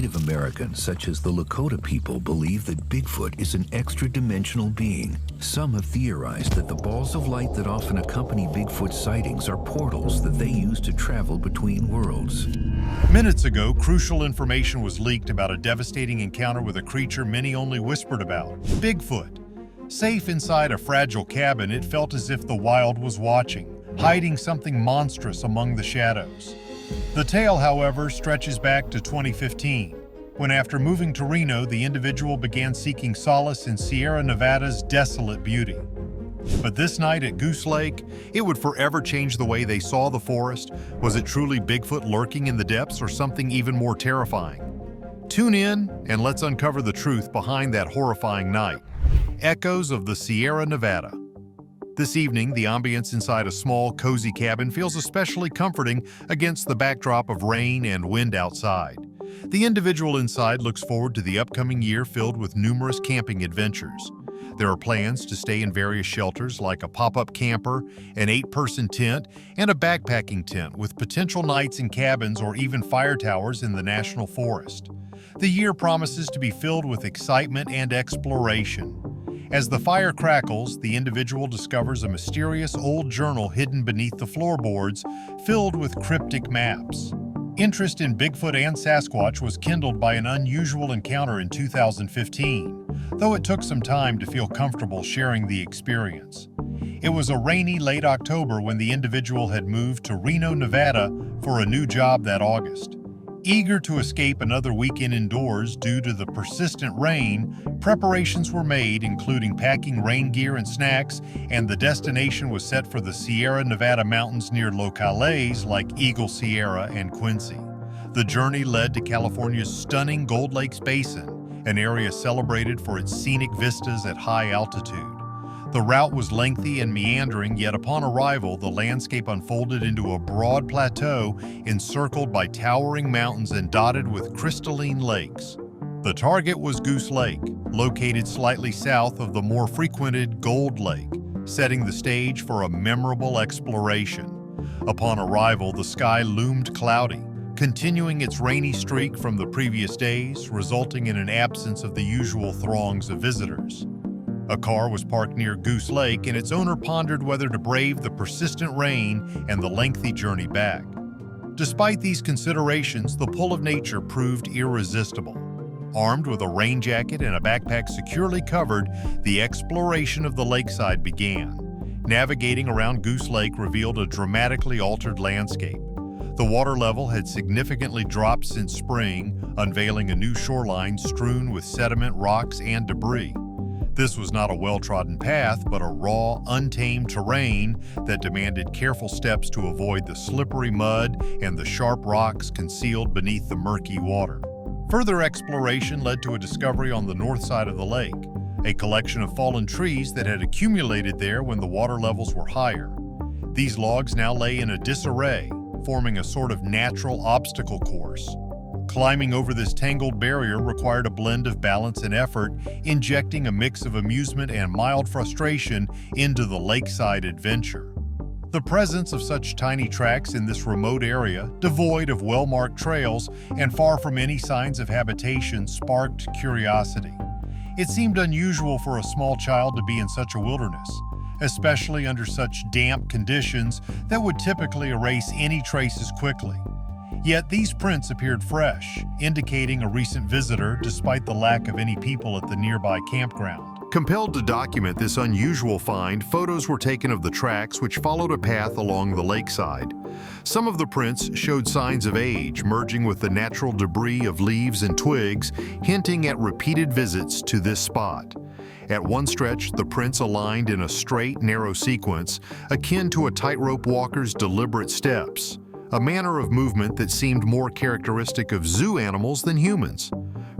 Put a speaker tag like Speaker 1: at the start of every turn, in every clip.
Speaker 1: Native Americans, such as the Lakota people, believe that Bigfoot is an extra-dimensional being. Some have theorized that the balls of light that often accompany Bigfoot sightings are portals that they use to travel between worlds.
Speaker 2: Minutes ago, crucial information was leaked about a devastating encounter with a creature many only whispered about: Bigfoot. Safe inside a fragile cabin, it felt as if the wild was watching, hiding something monstrous among the shadows. The tale, however, stretches back to 2015, when after moving to Reno, the individual began seeking solace in Sierra Nevada's desolate beauty. But this night at Goose Lake, it would forever change the way they saw the forest. Was it truly Bigfoot lurking in the depths, or something even more terrifying? Tune in and let's uncover the truth behind that horrifying night. Echoes of the Sierra Nevada. This evening, the ambience inside a small, cozy cabin feels especially comforting against the backdrop of rain and wind outside. The individual inside looks forward to the upcoming year filled with numerous camping adventures. There are plans to stay in various shelters like a pop-up camper, an 8-person tent, and a backpacking tent with potential nights in cabins or even fire towers in the National Forest. The year promises to be filled with excitement and exploration. As the fire crackles, the individual discovers a mysterious old journal hidden beneath the floorboards, filled with cryptic maps. Interest in Bigfoot and Sasquatch was kindled by an unusual encounter in 2015, though it took some time to feel comfortable sharing the experience. It was a rainy late October when the individual had moved to Reno, Nevada for a new job that August. Eager to escape another weekend indoors due to the persistent rain, preparations were made, including packing rain gear and snacks, and the destination was set for the Sierra Nevada mountains near locales like Eagle Sierra and Quincy. The journey led to California's stunning Gold Lakes Basin, an area celebrated for its scenic vistas at high altitude. The route was lengthy and meandering, yet upon arrival, the landscape unfolded into a broad plateau encircled by towering mountains and dotted with crystalline lakes. The target was Goose Lake, located slightly south of the more frequented Gold Lake, setting the stage for a memorable exploration. Upon arrival, the sky loomed cloudy, continuing its rainy streak from the previous days, resulting in an absence of the usual throngs of visitors. A car was parked near Goose Lake, and its owner pondered whether to brave the persistent rain and the lengthy journey back. Despite these considerations, the pull of nature proved irresistible. Armed with a rain jacket and a backpack securely covered, the exploration of the lakeside began. Navigating around Goose Lake revealed a dramatically altered landscape. The water level had significantly dropped since spring, unveiling a new shoreline strewn with sediment, rocks, and debris. This was not a well-trodden path, but a raw, untamed terrain that demanded careful steps to avoid the slippery mud and the sharp rocks concealed beneath the murky water. Further exploration led to a discovery on the north side of the lake, a collection of fallen trees that had accumulated there when the water levels were higher. These logs now lay in a disarray, forming a sort of natural obstacle course. Climbing over this tangled barrier required a blend of balance and effort, injecting a mix of amusement and mild frustration into the lakeside adventure. The presence of such tiny tracks in this remote area, devoid of well-marked trails and far from any signs of habitation, sparked curiosity. It seemed unusual for a small child to be in such a wilderness, especially under such damp conditions that would typically erase any traces quickly. Yet these prints appeared fresh, indicating a recent visitor despite the lack of any people at the nearby campground. Compelled to document this unusual find, photos were taken of the tracks which followed a path along the lakeside. Some of the prints showed signs of age, merging with the natural debris of leaves and twigs, hinting at repeated visits to this spot. At one stretch, the prints aligned in a straight, narrow sequence, akin to a tightrope walker's deliberate steps, a manner of movement that seemed more characteristic of zoo animals than humans.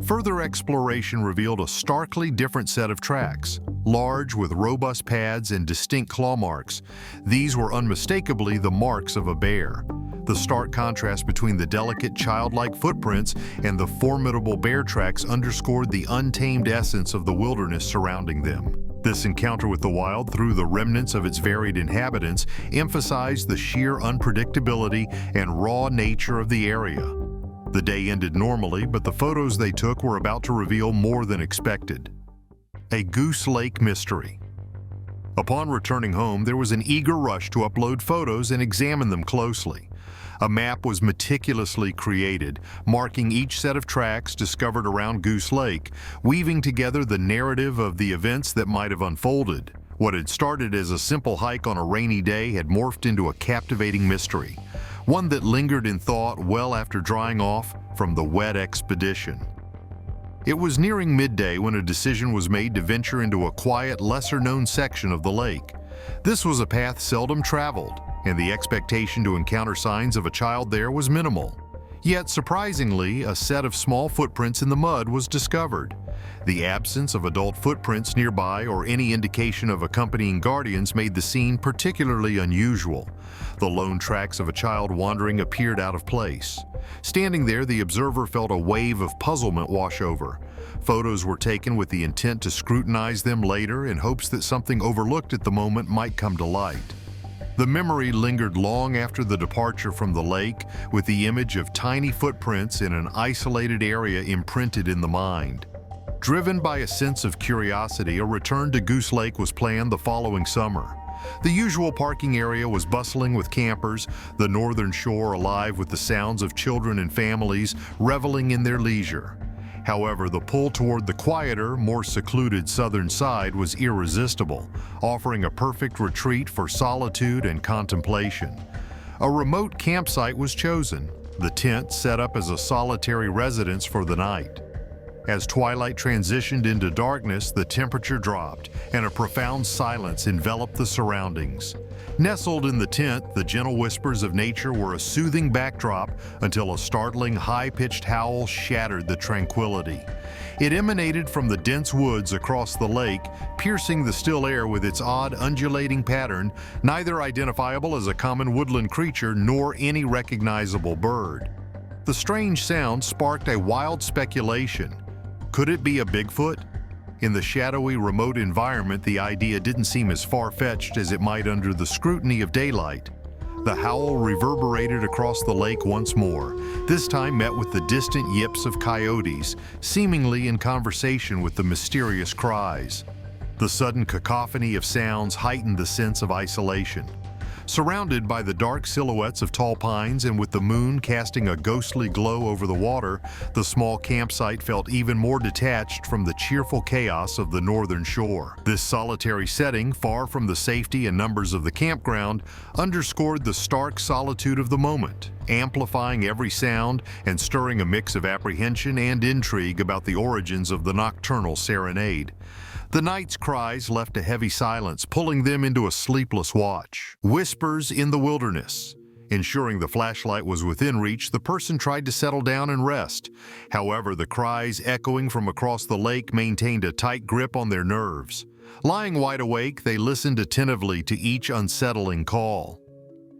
Speaker 2: Further exploration revealed a starkly different set of tracks, large with robust pads and distinct claw marks. These were unmistakably the marks of a bear. The stark contrast between the delicate, childlike footprints and the formidable bear tracks underscored the untamed essence of the wilderness surrounding them. This encounter with the wild, through the remnants of its varied inhabitants, emphasized the sheer unpredictability and raw nature of the area. The day ended normally, but the photos they took were about to reveal more than expected. A Goose Lake mystery. Upon returning home, there was an eager rush to upload photos and examine them closely. A map was meticulously created, marking each set of tracks discovered around Goose Lake, weaving together the narrative of the events that might have unfolded. What had started as a simple hike on a rainy day had morphed into a captivating mystery, one that lingered in thought well after drying off from the wet expedition. It was nearing midday when a decision was made to venture into a quiet, lesser-known section of the lake. This was a path seldom traveled, and the expectation to encounter signs of a child there was minimal. Yet, surprisingly, a set of small footprints in the mud was discovered. The absence of adult footprints nearby or any indication of accompanying guardians made the scene particularly unusual. The lone tracks of a child wandering appeared out of place. Standing there, the observer felt a wave of puzzlement wash over. Photos were taken with the intent to scrutinize them later in hopes that something overlooked at the moment might come to light. The memory lingered long after the departure from the lake, with the image of tiny footprints in an isolated area imprinted in the mind. Driven by a sense of curiosity, a return to Goose Lake was planned the following summer. The usual parking area was bustling with campers, the northern shore alive with the sounds of children and families reveling in their leisure. However, the pull toward the quieter, more secluded southern side was irresistible, offering a perfect retreat for solitude and contemplation. A remote campsite was chosen, the tent set up as a solitary residence for the night. As twilight transitioned into darkness, the temperature dropped, and a profound silence enveloped the surroundings. Nestled in the tent, the gentle whispers of nature were a soothing backdrop until a startling, high-pitched howl shattered the tranquility. It emanated from the dense woods across the lake, piercing the still air with its odd, undulating pattern, neither identifiable as a common woodland creature nor any recognizable bird. The strange sound sparked a wild speculation. Could it be a Bigfoot? In the shadowy, remote environment, the idea didn't seem as far-fetched as it might under the scrutiny of daylight. The howl reverberated across the lake once more, this time met with the distant yips of coyotes, seemingly in conversation with the mysterious cries. The sudden cacophony of sounds heightened the sense of isolation. Surrounded by the dark silhouettes of tall pines and with the moon casting a ghostly glow over the water, the small campsite felt even more detached from the cheerful chaos of the northern shore. This solitary setting, far from the safety and numbers of the campground, underscored the stark solitude of the moment, amplifying every sound and stirring a mix of apprehension and intrigue about the origins of the nocturnal serenade. The night's cries left a heavy silence, pulling them into a sleepless watch. Whispers in the wilderness. Ensuring the flashlight was within reach, the person tried to settle down and rest. However, the cries echoing from across the lake maintained a tight grip on their nerves. Lying wide awake, they listened attentively to each unsettling call.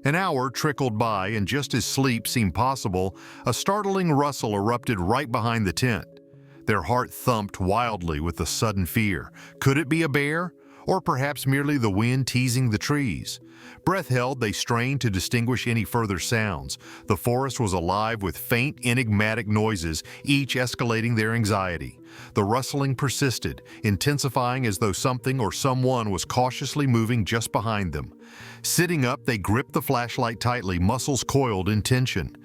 Speaker 2: An hour trickled by, and just as sleep seemed possible, a startling rustle erupted right behind the tent. Their heart thumped wildly with a sudden fear. Could it be a bear? Or perhaps merely the wind teasing the trees? Breath held, they strained to distinguish any further sounds. The forest was alive with faint, enigmatic noises, each escalating their anxiety. The rustling persisted, intensifying as though something or someone was cautiously moving just behind them. Sitting up, they gripped the flashlight tightly, muscles coiled in tension.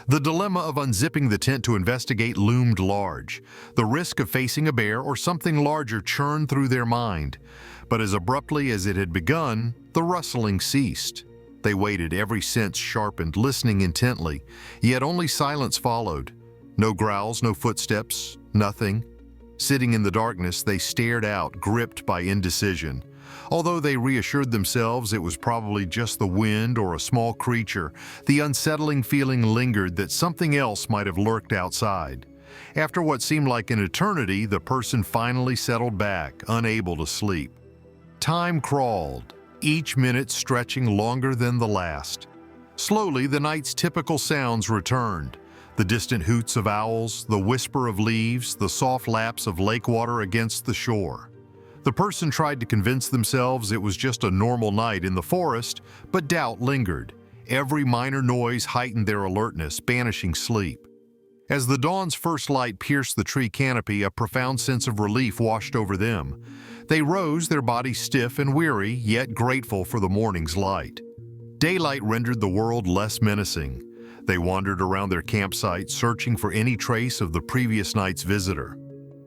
Speaker 2: The dilemma of unzipping the tent to investigate loomed large. The risk of facing a bear or something larger churned through their mind. But as abruptly as it had begun, the rustling ceased. They waited, every sense sharpened, listening intently, yet only silence followed. No growls, no footsteps, nothing. Sitting in the darkness, they stared out, gripped by indecision. Although they reassured themselves it was probably just the wind or a small creature, the unsettling feeling lingered that something else might have lurked outside. After what seemed like an eternity, the person finally settled back, unable to sleep. Time crawled, each minute stretching longer than the last. Slowly, the night's typical sounds returned. The distant hoots of owls, the whisper of leaves, the soft laps of lake water against the shore. The person tried to convince themselves it was just a normal night in the forest, but doubt lingered. Every minor noise heightened their alertness, banishing sleep. As the dawn's first light pierced the tree canopy, a profound sense of relief washed over them. They rose, their bodies stiff and weary, yet grateful for the morning's light. Daylight rendered the world less menacing. They wandered around their campsite, searching for any trace of the previous night's visitor.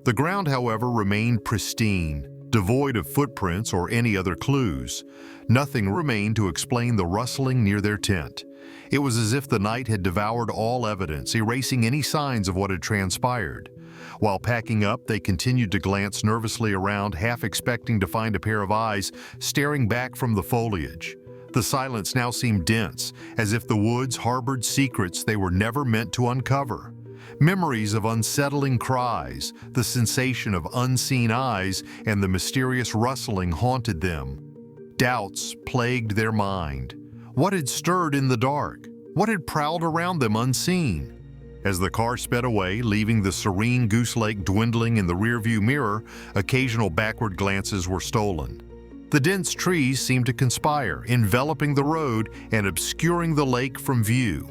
Speaker 2: The ground, however, remained pristine, devoid of footprints or any other clues. Nothing remained to explain the rustling near their tent. It was as if the night had devoured all evidence, erasing any signs of what had transpired. While packing up, they continued to glance nervously around, half expecting to find a pair of eyes staring back from the foliage. The silence now seemed dense, as if the woods harbored secrets they were never meant to uncover. Memories of unsettling cries, the sensation of unseen eyes, and the mysterious rustling haunted them. Doubts plagued their mind. What had stirred in the dark? What had prowled around them unseen? As the car sped away, leaving the serene Goose Lake dwindling in the rearview mirror, occasional backward glances were stolen. The dense trees seemed to conspire, enveloping the road and obscuring the lake from view.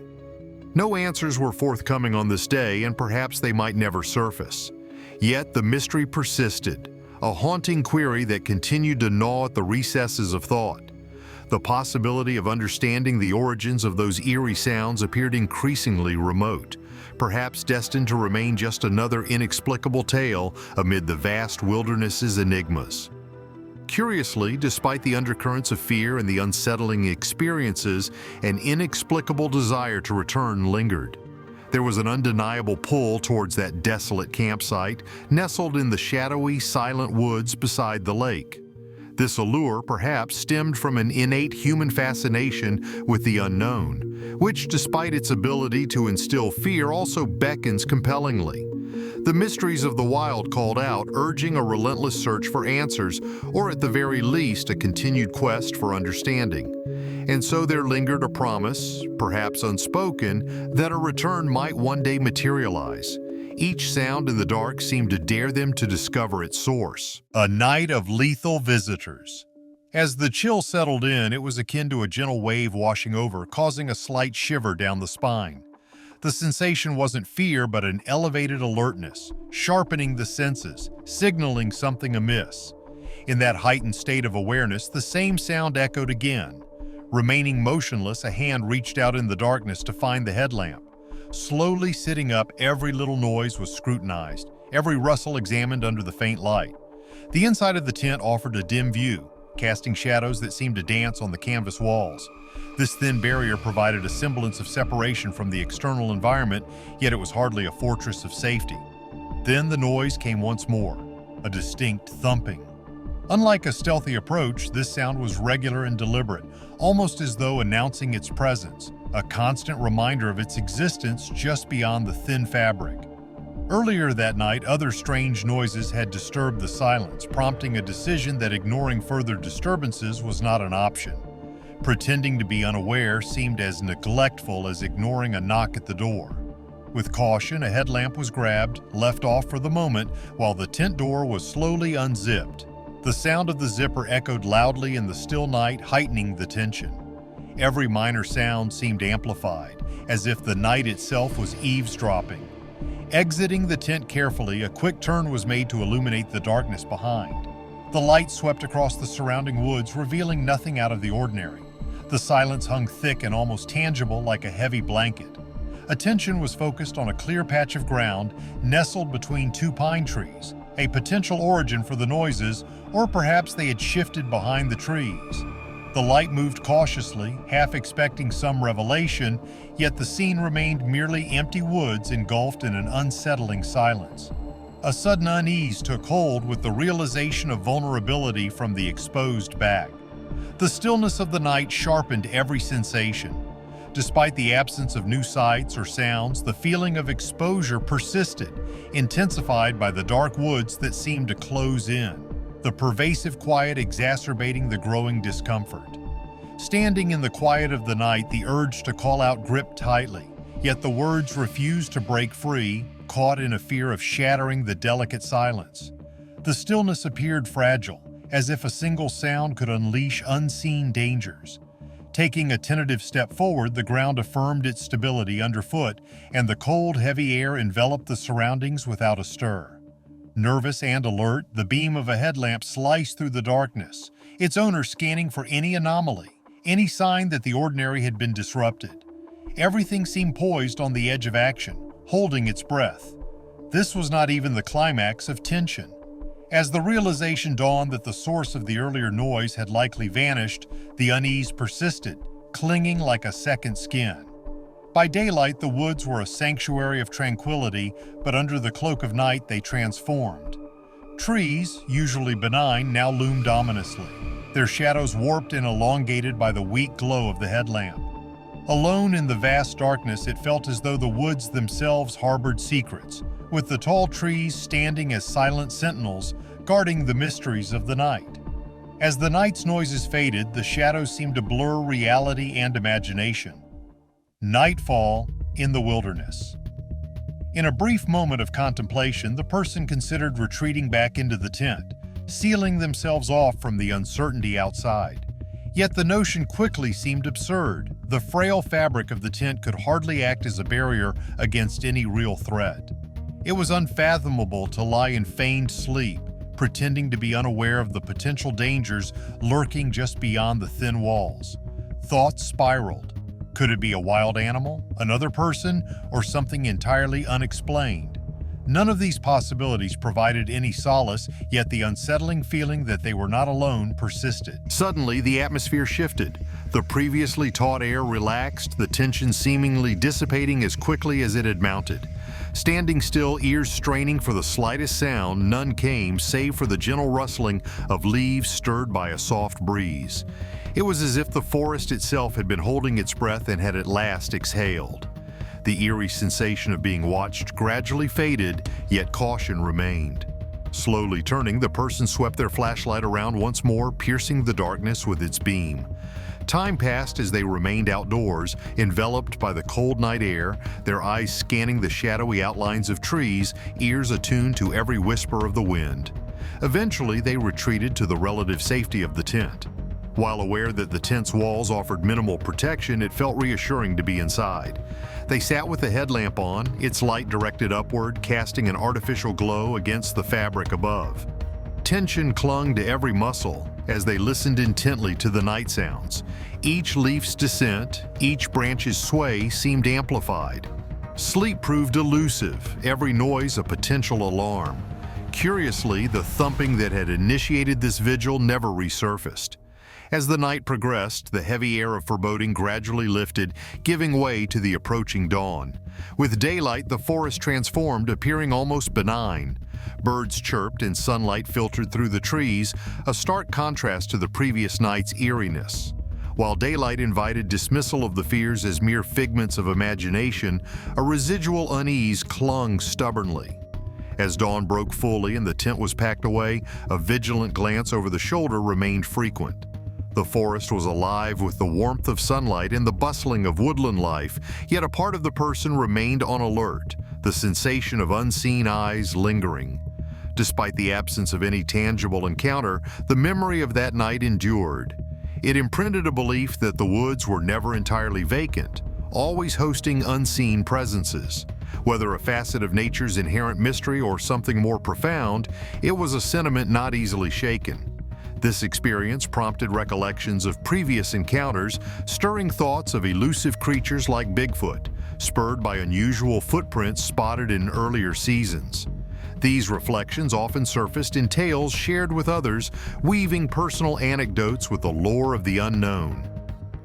Speaker 2: No answers were forthcoming on this day, and perhaps they might never surface. Yet the mystery persisted, a haunting query that continued to gnaw at the recesses of thought. The possibility of understanding the origins of those eerie sounds appeared increasingly remote, perhaps destined to remain just another inexplicable tale amid the vast wilderness's enigmas. Curiously, despite the undercurrents of fear and the unsettling experiences, an inexplicable desire to return lingered. There was an undeniable pull towards that desolate campsite, nestled in the shadowy, silent woods beside the lake. This allure perhaps stemmed from an innate human fascination with the unknown, which, despite its ability to instill fear, also beckons compellingly. The mysteries of the wild called out, urging a relentless search for answers, or at the very least a continued quest for understanding. And so there lingered a promise, perhaps unspoken, that a return might one day materialize. Each sound in the dark seemed to dare them to discover its source. A night of lethal visitors. As the chill settled in, it was akin to a gentle wave washing over, causing a slight shiver down the spine. The sensation wasn't fear, but an elevated alertness, sharpening the senses, signaling something amiss. In that heightened state of awareness, the same sound echoed again. Remaining motionless, a hand reached out in the darkness to find the headlamp. Slowly sitting up, every little noise was scrutinized, every rustle examined under the faint light. The inside of the tent offered a dim view, casting shadows that seemed to dance on the canvas walls. This thin barrier provided a semblance of separation from the external environment, yet it was hardly a fortress of safety. Then the noise came once more, a distinct thumping. Unlike a stealthy approach, this sound was regular and deliberate, almost as though announcing its presence, a constant reminder of its existence just beyond the thin fabric. Earlier that night, other strange noises had disturbed the silence, prompting a decision that ignoring further disturbances was not an option. Pretending to be unaware seemed as neglectful as ignoring a knock at the door. With caution, a headlamp was grabbed, left off for the moment, while the tent door was slowly unzipped. The sound of the zipper echoed loudly in the still night, heightening the tension. Every minor sound seemed amplified, as if the night itself was eavesdropping. Exiting the tent carefully, a quick turn was made to illuminate the darkness behind. The light swept across the surrounding woods, revealing nothing out of the ordinary. The silence hung thick and almost tangible, like a heavy blanket. Attention was focused on a clear patch of ground nestled between two pine trees, a potential origin for the noises, or perhaps they had shifted behind the trees. The light moved cautiously, half expecting some revelation, yet the scene remained merely empty woods engulfed in an unsettling silence. A sudden unease took hold with the realization of vulnerability from the exposed back. The stillness of the night sharpened every sensation. Despite the absence of new sights or sounds, the feeling of exposure persisted, intensified by the dark woods that seemed to close in, the pervasive quiet exacerbating the growing discomfort. Standing in the quiet of the night, the urge to call out gripped tightly, yet the words refused to break free, caught in a fear of shattering the delicate silence. The stillness appeared fragile, as if a single sound could unleash unseen dangers. Taking a tentative step forward, the ground affirmed its stability underfoot, and the cold, heavy air enveloped the surroundings without a stir. Nervous and alert, the beam of a headlamp sliced through the darkness, its owner scanning for any anomaly, any sign that the ordinary had been disrupted. Everything seemed poised on the edge of action, holding its breath. This was not even the climax of tension. As the realization dawned that the source of the earlier noise had likely vanished, the unease persisted, clinging like a second skin. By daylight, the woods were a sanctuary of tranquility, but under the cloak of night they transformed. Trees, usually benign, now loomed ominously, their shadows warped and elongated by the weak glow of the headlamp. Alone in the vast darkness, it felt as though the woods themselves harbored secrets, with the tall trees standing as silent sentinels, guarding the mysteries of the night. As the night's noises faded, the shadows seemed to blur reality and imagination. Nightfall in the wilderness. In a brief moment of contemplation, the person considered retreating back into the tent, sealing themselves off from the uncertainty outside. Yet the notion quickly seemed absurd. The frail fabric of the tent could hardly act as a barrier against any real threat. It was unfathomable to lie in feigned sleep, pretending to be unaware of the potential dangers lurking just beyond the thin walls. Thoughts spiraled. Could it be a wild animal, another person, or something entirely unexplained? None of these possibilities provided any solace, yet the unsettling feeling that they were not alone persisted. Suddenly, the atmosphere shifted. The previously taut air relaxed, the tension seemingly dissipating as quickly as it had mounted. Standing still, ears straining for the slightest sound, none came save for the gentle rustling of leaves stirred by a soft breeze. It was as if the forest itself had been holding its breath and had at last exhaled. The eerie sensation of being watched gradually faded, yet caution remained. Slowly turning, the person swept their flashlight around once more, piercing the darkness with its beam. Time passed as they remained outdoors, enveloped by the cold night air, their eyes scanning the shadowy outlines of trees, ears attuned to every whisper of the wind. Eventually, they retreated to the relative safety of the tent. While aware that the tent's walls offered minimal protection, it felt reassuring to be inside. They sat with the headlamp on, its light directed upward, casting an artificial glow against the fabric above. Tension clung to every muscle as they listened intently to the night sounds. Each leaf's descent, each branch's sway seemed amplified. Sleep proved elusive, every noise a potential alarm. Curiously, the thumping that had initiated this vigil never resurfaced. As the night progressed, the heavy air of foreboding gradually lifted, giving way to the approaching dawn. With daylight, the forest transformed, appearing almost benign. Birds chirped and sunlight filtered through the trees, a stark contrast to the previous night's eeriness. While daylight invited dismissal of the fears as mere figments of imagination, a residual unease clung stubbornly. As dawn broke fully and the tent was packed away, a vigilant glance over the shoulder remained frequent. The forest was alive with the warmth of sunlight and the bustling of woodland life, yet a part of the person remained on alert, the sensation of unseen eyes lingering. Despite the absence of any tangible encounter, the memory of that night endured. It imprinted a belief that the woods were never entirely vacant, always hosting unseen presences. Whether a facet of nature's inherent mystery or something more profound, it was a sentiment not easily shaken. This experience prompted recollections of previous encounters, stirring thoughts of elusive creatures like Bigfoot, spurred by unusual footprints spotted in earlier seasons. These reflections often surfaced in tales shared with others, weaving personal anecdotes with the lore of the unknown.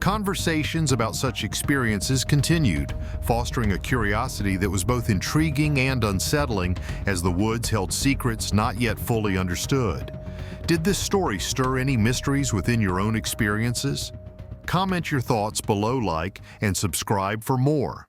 Speaker 2: Conversations about such experiences continued, fostering a curiosity that was both intriguing and unsettling as the woods held secrets not yet fully understood. Did this story stir any mysteries within your own experiences? Comment your thoughts below, like, and subscribe for more.